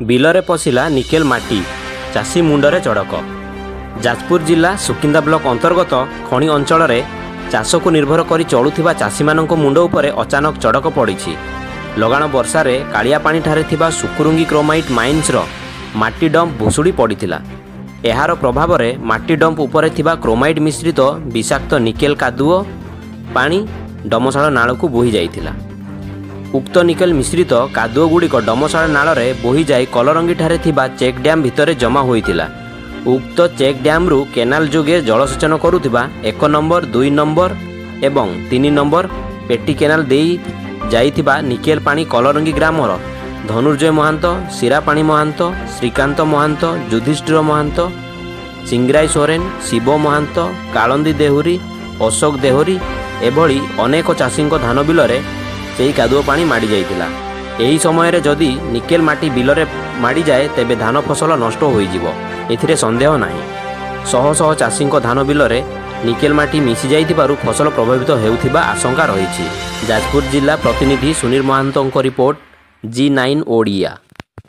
ବିଲରେ ପଶିଲା ନିକେଲ ମାଟି, ଚାଷୀ ମୁଣ୍ଡରେ ଚଡ଼କ। ଯାଜପୁର ଜିଲ୍ଲା ସୁକିନ୍ଦା ବ୍ଲକ ଅନ୍ତର୍ଗତ ଖଣି ଅଞ୍ଚଳରେ ଚାଷକୁ ନିର୍ଭର କରି ଚଳୁଥିବା ଚାଷୀମାନଙ୍କ ମୁଣ୍ଡ ଉପରେ ଅଚାନକ ଚଡ଼କ ପଡ଼ିଛି। ଲଗାଣ ବର୍ଷାରେ କାଳିଆପାଣିଠାରେ ଥିବା ସୁକୁରୁଙ୍ଗି କ୍ରୋମାଇଟ୍ ମାଇନ୍ସର ମାଟି ଡମ୍ପ ଭୁଷୁଡ଼ି ପଡ଼ିଥିଲା। ଏହାର ପ୍ରଭାବରେ ମାଟି ଡମ୍ପ ଉପରେ ଥିବା କ୍ରୋମାଇଟ୍ ମିଶ୍ରିତ ବିଷାକ୍ତ ନିକେଲ କାଦୁଅ ପାଣି ଡମଶାଳ ନାଳକୁ ବୋହି ଯାଇଥିଲା। ଉକ୍ତ ନିକେଲ ମିଶ୍ରିତ କାଦୁଅଗୁଡ଼ିକ ଡମଶାଳ ନାଳରେ ବୋହିଯାଇ କଲରଙ୍ଗିଠାରେ ଥିବା ଚେକ୍ ଡ୍ୟାମ୍ ଭିତରେ ଜମା ହୋଇଥିଲା। ଉକ୍ତ ଚେକ୍ ଡ୍ୟାମ୍ରୁ କେନାଲ ଯୋଗେ ଜଳସେଚନ କରୁଥିବା 1 ନମ୍ବର, 2 ନମ୍ବର ଏବଂ 3 ନମ୍ବର ପେଟି କେନାଲ ଦେଇ ଯାଇଥିବା ନିକେଲ ପାଣି କଲରଙ୍ଗି ଗ୍ରାମର ଧନୁର୍ଜୟ ମହାନ୍ତ, ଶିରାପାଣି ମହାନ୍ତ, ଶ୍ରୀକାନ୍ତ ମହାନ୍ତ, ଯୁଧିଷ୍ଠିର ମହାନ୍ତ, ସିଂଗ୍ରାଇ ସୋରେନ, ଶିବ ମହାନ୍ତ, କାଳନ୍ଦୀ ଦେହୁରୀ, ଅଶୋକ ଦେହୁରୀ ଏଭଳି ଅନେକ ଚାଷୀଙ୍କ ଧାନ ବିଲରେ ସେହି କାଦୁଅ ପାଣି ମାଡ଼ି ଯାଇଥିଲା। ଏହି ସମୟରେ ଯଦି ନିକେଲ ମାଟି ବିଲରେ ମାଡ଼ିଯାଏ ତେବେ ଧାନ ଫସଲ ନଷ୍ଟ ହୋଇଯିବ, ଏଥିରେ ସନ୍ଦେହ ନାହିଁ। ଶହ ଶହ ଚାଷୀଙ୍କ ଧାନ ବିଲରେ ନିକେଲ ମାଟି ମିଶି ଯାଇଥିବାରୁ ଫସଲ ପ୍ରଭାବିତ ହେଉଥିବା ଆଶଙ୍କା ରହିଛି। ଯାଜପୁର ଜିଲ୍ଲା ପ୍ରତିନିଧି ସୁନୀଲ ମହାନ୍ତଙ୍କ ରିପୋର୍ଟ, G9 ଓଡ଼ିଆ।